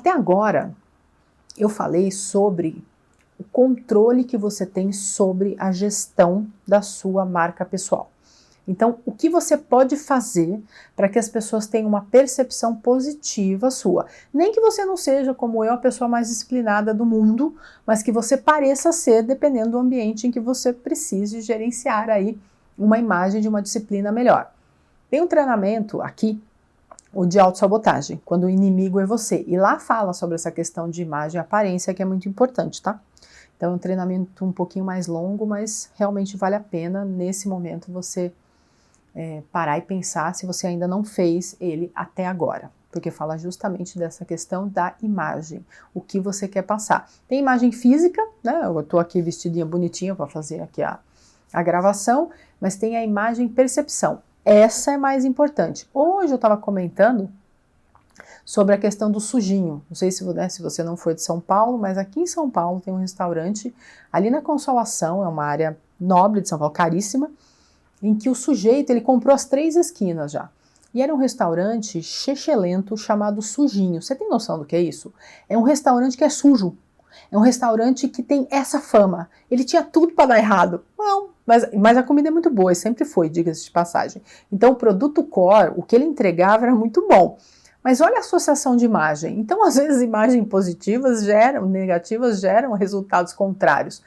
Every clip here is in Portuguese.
Até agora, eu falei sobre o controle que você tem sobre a gestão da sua marca pessoal. Então, o que você pode fazer para que as pessoas tenham uma percepção positiva sua? Nem que você não seja, como eu, a pessoa mais disciplinada do mundo, mas que você pareça ser, dependendo do ambiente em que você precise gerenciar aí uma imagem de uma disciplina melhor. Tem um treinamento aqui, o de autossabotagem, quando o inimigo é você. E lá fala sobre essa questão de imagem e aparência, que é muito importante, tá? Então é um treinamento um pouquinho mais longo, mas realmente vale a pena, nesse momento, você parar e pensar se você ainda não fez ele até agora. Porque fala justamente dessa questão da imagem, o que você quer passar. Tem imagem física, né? Eu tô aqui vestidinha bonitinha para fazer aqui a gravação, mas tem a imagem percepção. Essa é mais importante. Hoje eu estava comentando sobre a questão do sujinho. Não sei se você não foi de São Paulo, mas aqui em São Paulo tem um restaurante, ali na Consolação, é uma área nobre de São Paulo, caríssima, em que o sujeito, ele comprou as 3 esquinas já. E era um restaurante chechelento chamado Sujinho. Você tem noção do que é isso? É um restaurante que é sujo. É um restaurante que tem essa fama. Ele tinha tudo para dar errado. Não, mas a comida é muito boa, e sempre foi, diga-se de passagem. Então o produto core, o que ele entregava era muito bom. Mas olha a associação de imagem. Então às vezes imagens negativas geram resultados contrários.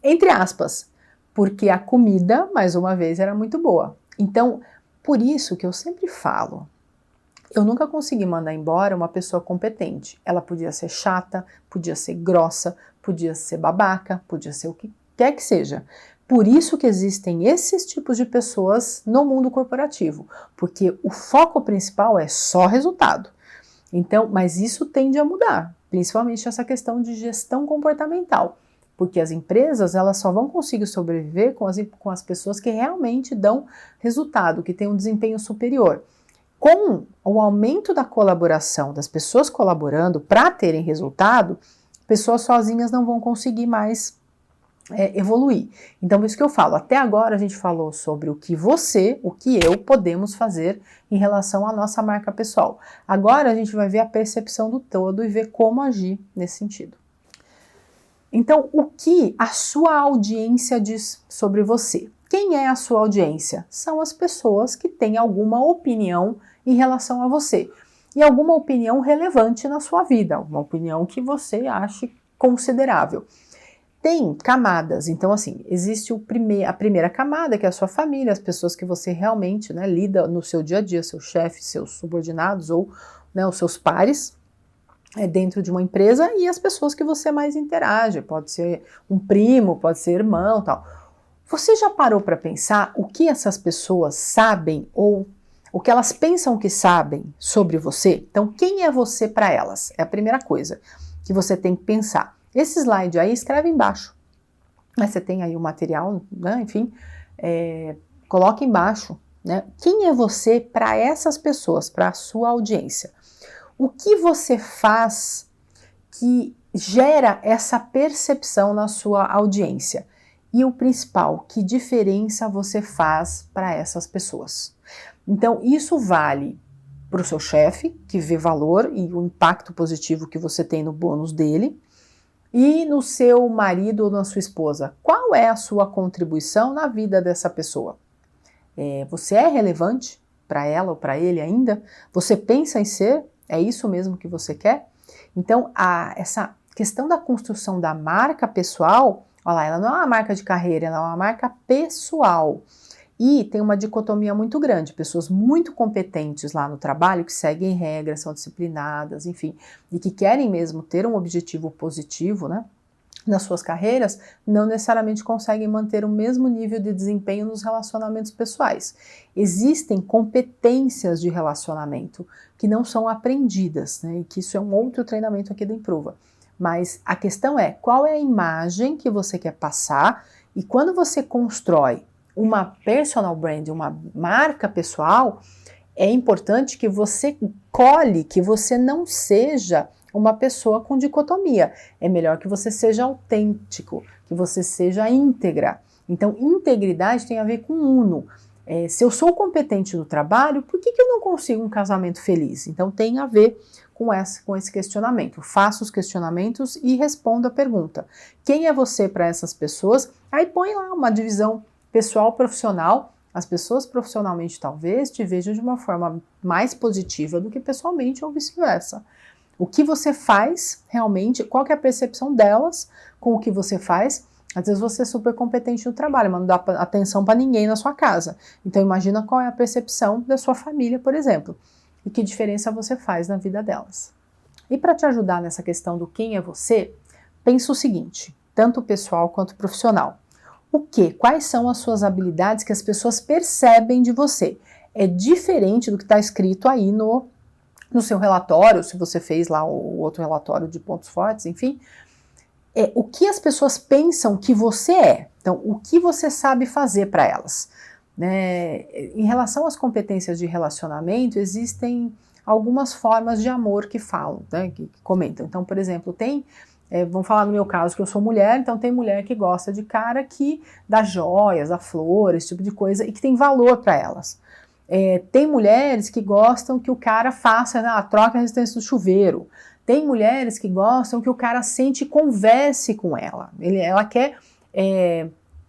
Entre aspas, porque a comida, mais uma vez, era muito boa. Então, por isso que eu sempre falo, eu nunca consegui mandar embora uma pessoa competente. Ela podia ser chata, podia ser grossa, podia ser babaca, podia ser o que quer que seja. Por isso que existem esses tipos de pessoas no mundo corporativo, porque o foco principal é só resultado. Então, mas isso tende a mudar, principalmente essa questão de gestão comportamental. Porque as empresas, elas só vão conseguir sobreviver com as pessoas que realmente dão resultado, que têm um desempenho superior. Com o aumento da colaboração, das pessoas colaborando para terem resultado, pessoas sozinhas não vão conseguir mais evoluir. Então, por isso que eu falo, até agora a gente falou sobre o que eu podemos fazer em relação à nossa marca pessoal. Agora a gente vai ver a percepção do todo e ver como agir nesse sentido. Então, o que a sua audiência diz sobre você? Quem é a sua audiência? São as pessoas que têm alguma opinião em relação a você. E alguma opinião relevante na sua vida, uma opinião que você ache considerável. Tem camadas, então assim, existe a primeira camada, que é a sua família, as pessoas que você realmente lida no seu dia a dia, seu chefe, seus subordinados ou os seus pares, dentro de uma empresa, e as pessoas que você mais interage, pode ser um primo, pode ser irmão, tal. Você já parou para pensar o que essas pessoas sabem ou o que elas pensam que sabem sobre você? Então, quem é você para elas? É a primeira coisa que você tem que pensar. Esse slide aí, escreve embaixo. Você tem aí o material, enfim, coloca embaixo, quem é você para essas pessoas, para a sua audiência? O que você faz que gera essa percepção na sua audiência? E o principal, que diferença você faz para essas pessoas? Então, isso vale para o seu chefe, que vê valor e o impacto positivo que você tem no bônus dele, e no seu marido ou na sua esposa. Qual é a sua contribuição na vida dessa pessoa? Você é relevante para ela ou para ele ainda? Você pensa em ser? É isso mesmo que você quer? Então, essa questão da construção da marca pessoal, olha lá, ela não é uma marca de carreira, ela é uma marca pessoal. E tem uma dicotomia muito grande, pessoas muito competentes lá no trabalho, que seguem regras, são disciplinadas, enfim, e que querem mesmo ter um objetivo positivo, nas suas carreiras, não necessariamente conseguem manter o mesmo nível de desempenho nos relacionamentos pessoais. Existem competências de relacionamento que não são aprendidas, e que isso é um outro treinamento aqui da Improva. Mas a questão é, qual é a imagem que você quer passar, e quando você constrói uma personal brand, uma marca pessoal, é importante que você colhe, que você não seja uma pessoa com dicotomia. É melhor que você seja autêntico, que você seja íntegra. Então, integridade tem a ver com uno. Se eu sou competente no trabalho, por que eu não consigo um casamento feliz? Então tem a ver com esse questionamento. Faça os questionamentos e responda a pergunta. Quem é você para essas pessoas? Aí põe lá uma divisão pessoal-profissional. As pessoas profissionalmente talvez te vejam de uma forma mais positiva do que pessoalmente ou vice-versa. O que você faz realmente, qual que é a percepção delas com o que você faz? Às vezes você é super competente no trabalho, mas não dá atenção para ninguém na sua casa. Então imagina qual é a percepção da sua família, por exemplo, e que diferença você faz na vida delas. E para te ajudar nessa questão do quem é você, pensa o seguinte, tanto pessoal quanto profissional. Quais são as suas habilidades que as pessoas percebem de você? É diferente do que está escrito aí no seu relatório, se você fez lá o outro relatório de pontos fortes, enfim. O que as pessoas pensam que você é. Então, o que você sabe fazer para elas. Né? Em relação às competências de relacionamento, existem algumas formas de amor que falam, né? que comentam. Então, por exemplo, vamos falar no meu caso, que eu sou mulher, então tem mulher que gosta de cara que dá joias, dá flores, esse tipo de coisa, e que tem valor para elas. Tem mulheres que gostam que o cara faça, troca a resistência do chuveiro. Tem mulheres que gostam que o cara sente e converse com ela. Ela quer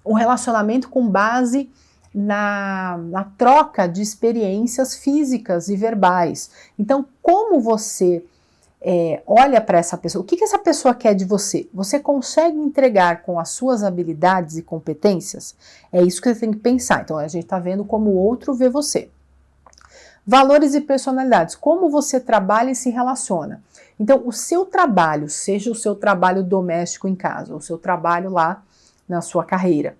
um relacionamento com base na troca de experiências físicas e verbais. Então, como você olha para essa pessoa, o que essa pessoa quer de você? Você consegue entregar com as suas habilidades e competências? É isso que você tem que pensar. Então, a gente está vendo como o outro vê você. Valores e personalidades. Como você trabalha e se relaciona? Então, o seu trabalho, seja o seu trabalho doméstico em casa, ou o seu trabalho lá na sua carreira,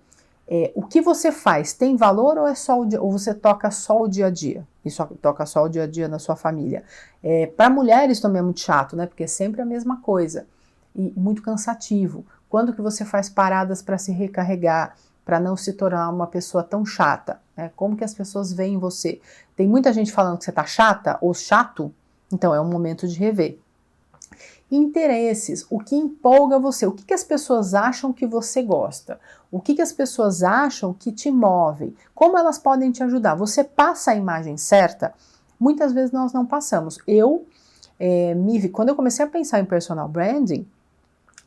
o que você faz tem valor ou ou você toca só o dia a dia? E toca só o dia a dia na sua família? Para mulheres também é muito chato, né? Porque é sempre a mesma coisa e muito cansativo. Quando que você faz paradas para se recarregar, para não se tornar uma pessoa tão chata? Né? Como que as pessoas veem você? Tem muita gente falando que você tá chata ou chato, então é um momento de rever. Interesses, o que empolga você, o que as pessoas acham que você gosta, o que as pessoas acham que te move, como elas podem te ajudar. Você passa a imagem certa? Muitas vezes nós não passamos. Quando eu comecei a pensar em personal branding,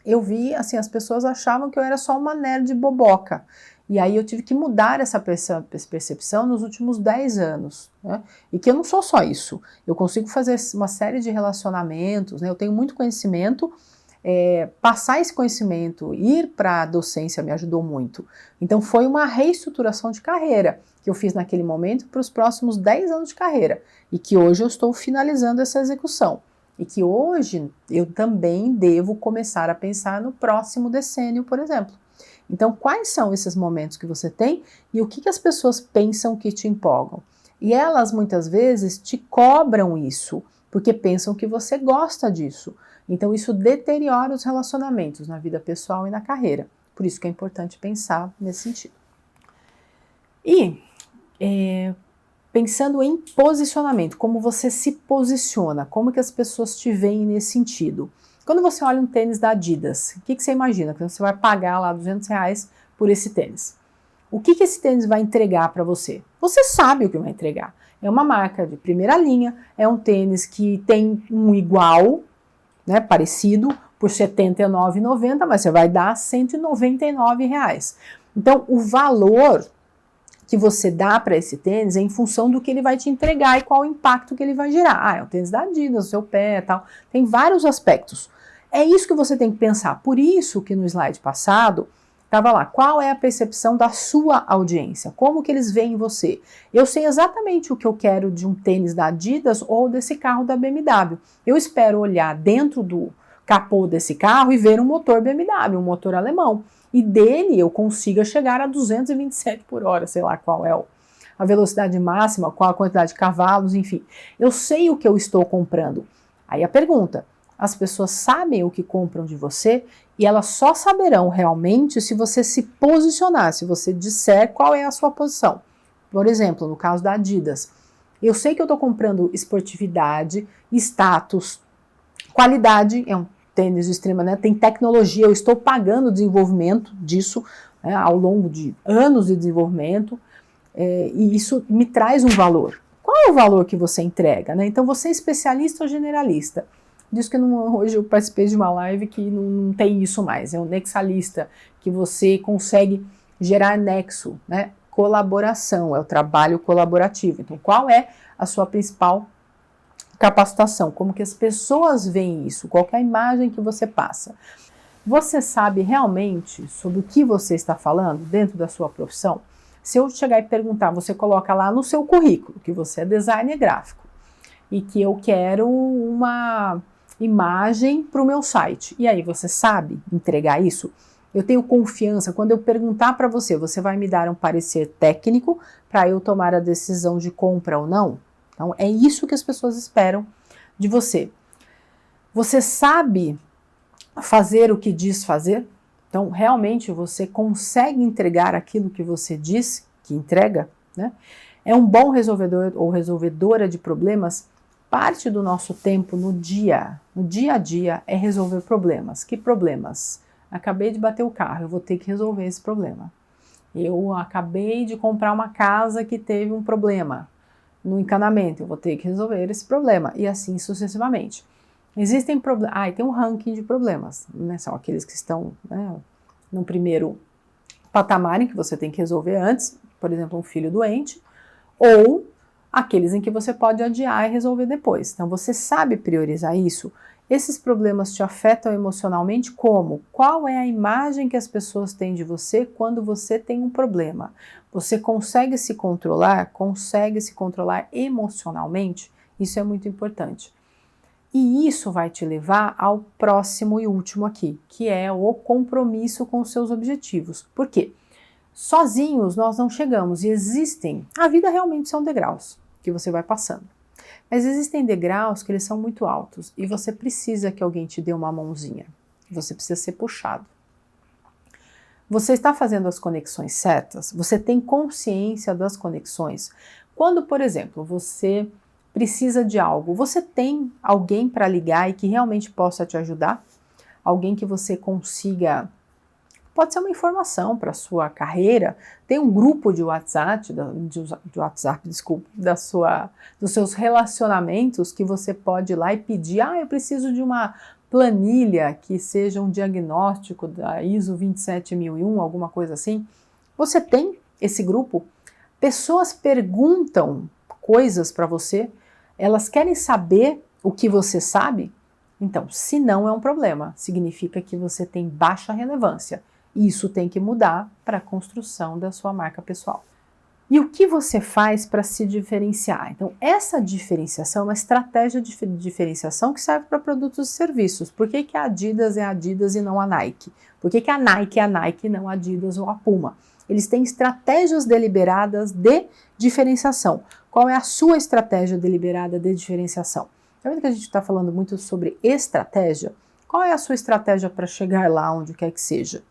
eu vi, assim, as pessoas achavam que eu era só uma nerd boboca. E aí eu tive que mudar essa percepção nos últimos 10 anos. Né? E que eu não sou só isso. Eu consigo fazer uma série de relacionamentos, né? Eu tenho muito conhecimento. Passar esse conhecimento, ir para a docência me ajudou muito. Então foi uma reestruturação de carreira que eu fiz naquele momento para os próximos 10 anos de carreira. E que hoje eu estou finalizando essa execução. E que hoje eu também devo começar a pensar no próximo decênio, por exemplo. Então, quais são esses momentos que você tem e o que as pessoas pensam que te empolgam? E elas, muitas vezes, te cobram isso, porque pensam que você gosta disso. Então, isso deteriora os relacionamentos na vida pessoal e na carreira. Por isso que é importante pensar nesse sentido. E, pensando em posicionamento, como você se posiciona, como que as pessoas te veem nesse sentido. Quando você olha um tênis da Adidas, o que você imagina? Que você vai pagar lá R$200 por esse tênis. O que esse tênis vai entregar para você? Você sabe o que vai entregar. É uma marca de primeira linha, é um tênis que tem um igual, né, parecido, por R$ 79,90, mas você vai dar R$199. Então, o valor que você dá para esse tênis é em função do que ele vai te entregar e qual o impacto que ele vai gerar. É o tênis da Adidas, o seu pé e tal. Tem vários aspectos. É isso que você tem que pensar. Por isso que no slide passado, estava lá, qual é a percepção da sua audiência? Como que eles veem você? Eu sei exatamente o que eu quero de um tênis da Adidas ou desse carro da BMW. Eu espero olhar dentro do capô desse carro e ver um motor BMW, um motor alemão. E dele eu consiga chegar a 227 por hora, sei lá qual é a velocidade máxima, qual a quantidade de cavalos, enfim. Eu sei o que eu estou comprando. Aí a pergunta, as pessoas sabem o que compram de você e elas só saberão realmente se você se posicionar, se você disser qual é a sua posição. Por exemplo, no caso da Adidas, eu sei que eu estou comprando esportividade, status, qualidade, é um tênis extrema, né? Tem tecnologia, eu estou pagando o desenvolvimento disso, né, ao longo de anos de desenvolvimento. e isso me traz um valor. Qual é o valor que você entrega, né? Então você é especialista ou generalista? Diz que hoje eu participei de uma live que não tem isso mais, é um nexalista, que você consegue gerar nexo, né? Colaboração, é o trabalho colaborativo. Então qual é a sua principal capacitação? Como que as pessoas veem isso? Qual que é a imagem que você passa? Você sabe realmente sobre o que você está falando dentro da sua profissão? Se eu chegar e perguntar, você coloca lá no seu currículo que você é designer gráfico e que eu quero uma imagem para o meu site. E aí, você sabe entregar isso? Eu tenho confiança, quando eu perguntar para você, você vai me dar um parecer técnico para eu tomar a decisão de compra ou não? Então, é isso que as pessoas esperam de você. Você sabe fazer o que diz fazer? Então, realmente, você consegue entregar aquilo que você diz que entrega, né? É um bom resolvedor ou resolvedora de problemas. Parte do nosso tempo no dia a dia, é resolver problemas. Que problemas? Acabei de bater o carro, eu vou ter que resolver esse problema. Eu acabei de comprar uma casa que teve um problema no encanamento, eu vou ter que resolver esse problema, e assim sucessivamente. Existem problemas, e tem um ranking de problemas, né? São aqueles que estão, né, no primeiro patamar em que você tem que resolver antes, por exemplo, um filho doente, ou aqueles em que você pode adiar e resolver depois. Então você sabe priorizar isso? Esses problemas te afetam emocionalmente como? Qual é a imagem que as pessoas têm de você quando você tem um problema? Você consegue se controlar? Consegue se controlar emocionalmente? Isso é muito importante. E isso vai te levar ao próximo e último aqui, que é o compromisso com os seus objetivos. Por quê? Sozinhos nós não chegamos e a vida realmente são degraus que você vai passando. Mas existem degraus que eles são muito altos e você precisa que alguém te dê uma mãozinha. Você precisa ser puxado. Você está fazendo as conexões certas? Você tem consciência das conexões? Quando, por exemplo, você precisa de algo, você tem alguém para ligar e que realmente possa te ajudar? Alguém que você consiga... Pode ser uma informação para a sua carreira, tem um grupo de WhatsApp, dos seus relacionamentos que você pode ir lá e pedir, eu preciso de uma planilha que seja um diagnóstico da ISO 27001, alguma coisa assim. Você tem esse grupo? Pessoas perguntam coisas para você, elas querem saber o que você sabe? Então, se não é um problema, significa que você tem baixa relevância. Isso tem que mudar para a construção da sua marca pessoal. E o que você faz para se diferenciar? Então, essa diferenciação é uma estratégia de diferenciação que serve para produtos e serviços. Por que a Adidas é a Adidas e não a Nike? Por que a Nike é a Nike e não a Adidas ou a Puma? Eles têm estratégias deliberadas de diferenciação. Qual é a sua estratégia deliberada de diferenciação? Tá vendo que a gente está falando muito sobre estratégia? Qual é a sua estratégia para chegar lá onde quer que seja?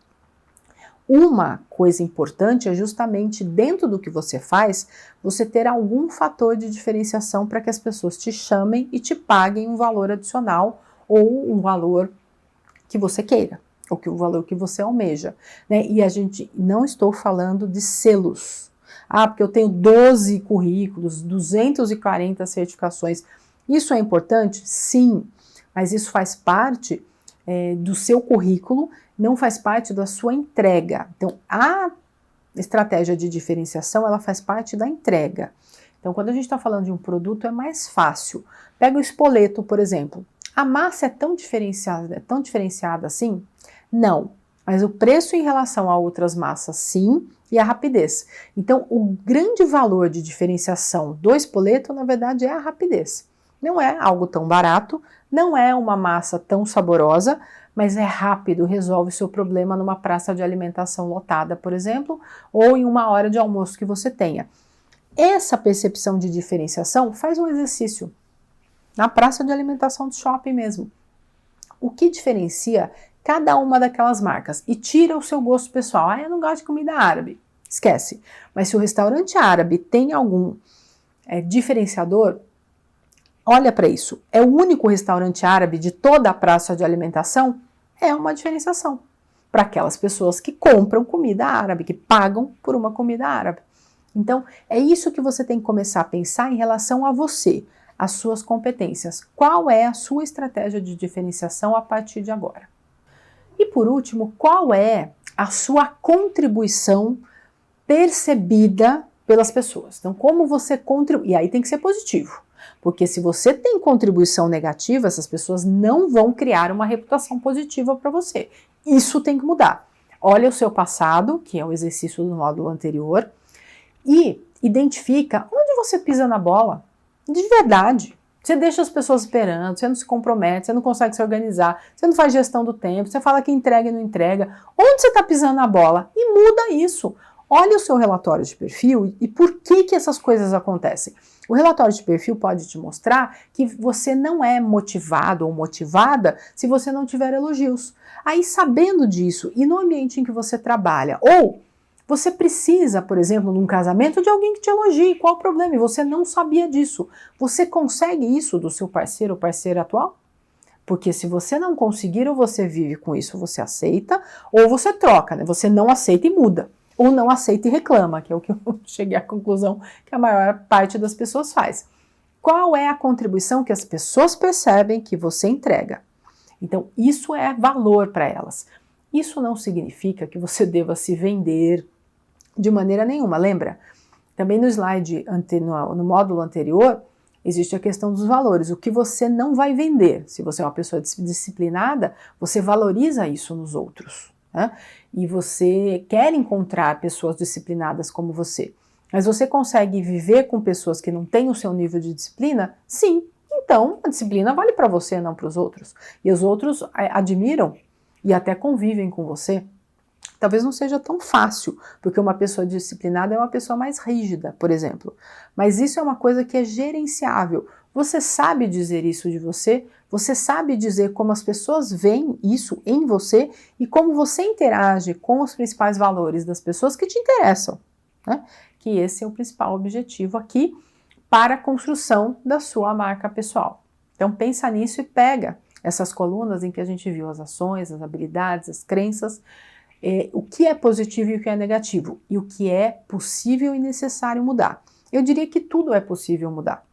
Uma coisa importante é justamente dentro do que você faz, você ter algum fator de diferenciação para que as pessoas te chamem e te paguem um valor adicional ou um valor que você queira, ou que o valor que você almeja, né? E a gente não estou falando de selos. Porque eu tenho 12 currículos, 240 certificações. Isso é importante? Sim, mas isso faz parte do seu currículo, não faz parte da sua entrega. Então, a estratégia de diferenciação, ela faz parte da entrega. Então, quando a gente está falando de um produto, é mais fácil. Pega o espoleto, por exemplo. A massa é tão diferenciada assim? Não. Mas o preço em relação a outras massas, sim, e a rapidez. Então, o grande valor de diferenciação do espoleto, na verdade, é a rapidez. Não é algo tão barato, não é uma massa tão saborosa, mas é rápido, resolve seu problema numa praça de alimentação lotada, por exemplo, ou em uma hora de almoço que você tenha. Essa percepção de diferenciação, faz um exercício na praça de alimentação do shopping mesmo. O que diferencia cada uma daquelas marcas e tira o seu gosto pessoal? Eu não gosto de comida árabe. Esquece. Mas se o restaurante árabe tem algum diferenciador, olha para isso. É o único restaurante árabe de toda a praça de alimentação? É uma diferenciação para aquelas pessoas que compram comida árabe, que pagam por uma comida árabe. Então, é isso que você tem que começar a pensar em relação a você, as suas competências. Qual é a sua estratégia de diferenciação a partir de agora? E por último, qual é a sua contribuição percebida pelas pessoas? Então, como você contribui? E aí tem que ser positivo, porque se você tem contribuição negativa, essas pessoas não vão criar uma reputação positiva para você. Isso tem que mudar. Olha o seu passado, que é o exercício do módulo anterior, e identifica onde você pisa na bola, de verdade. Você deixa as pessoas esperando, você não se compromete, você não consegue se organizar, você não faz gestão do tempo, você fala que entrega e não entrega. Onde você está pisando na bola? E muda isso. Olha o seu relatório de perfil e por que essas coisas acontecem. O relatório de perfil pode te mostrar que você não é motivado ou motivada se você não tiver elogios. Aí, sabendo disso e no ambiente em que você trabalha, ou você precisa, por exemplo, num casamento de alguém que te elogie, qual o problema? E você não sabia disso. Você consegue isso do seu parceiro ou parceira atual? Porque se você não conseguir, ou você vive com isso, você aceita, ou você troca, né? Você não aceita e muda. Ou não aceita e reclama, que é o que eu cheguei à conclusão que a maior parte das pessoas faz. Qual é a contribuição que as pessoas percebem que você entrega? Então, isso é valor para elas. Isso não significa que você deva se vender de maneira nenhuma, lembra? Também no slide, no módulo anterior, existe a questão dos valores, o que você não vai vender. Se você é uma pessoa disciplinada, você valoriza isso nos outros, né? E você quer encontrar pessoas disciplinadas como você. Mas você consegue viver com pessoas que não têm o seu nível de disciplina? Sim. Então, a disciplina vale para você, não para os outros. E os outros admiram e até convivem com você. Talvez não seja tão fácil, porque uma pessoa disciplinada é uma pessoa mais rígida, por exemplo. Mas isso é uma coisa que é gerenciável. Você sabe dizer isso de você, você sabe dizer como as pessoas veem isso em você e como você interage com os principais valores das pessoas que te interessam, né? Que esse é o principal objetivo aqui para a construção da sua marca pessoal. Então pensa nisso e pega essas colunas em que a gente viu as ações, as habilidades, as crenças, o que é positivo e o que é negativo, e o que é possível e necessário mudar. Eu diria que tudo é possível mudar.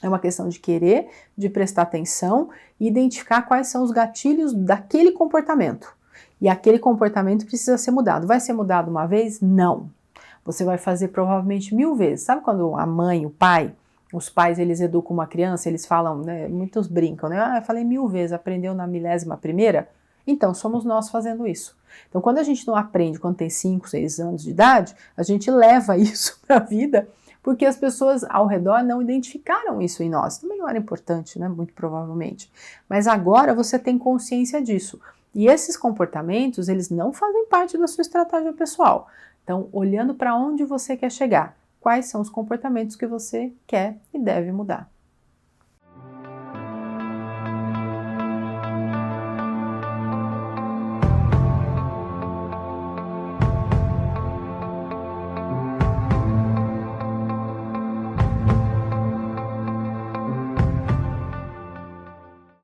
É uma questão de querer, de prestar atenção e identificar quais são os gatilhos daquele comportamento. E aquele comportamento precisa ser mudado. Vai ser mudado uma vez? Não. Você vai fazer provavelmente 1000 vezes. Sabe quando a mãe, o pai, os pais, eles educam uma criança, eles falam, né, muitos brincam, né? Ah, eu falei 1000 vezes, aprendeu na 1001ª? Então, somos nós fazendo isso. Então, quando a gente não aprende quando tem 5, 6 anos de idade, a gente leva isso para a vida, porque as pessoas ao redor não identificaram isso em nós. Também não era importante, né? Muito provavelmente. Mas agora você tem consciência disso. E esses comportamentos, eles não fazem parte da sua estratégia pessoal. Então, olhando para onde você quer chegar, quais são os comportamentos que você quer e deve mudar.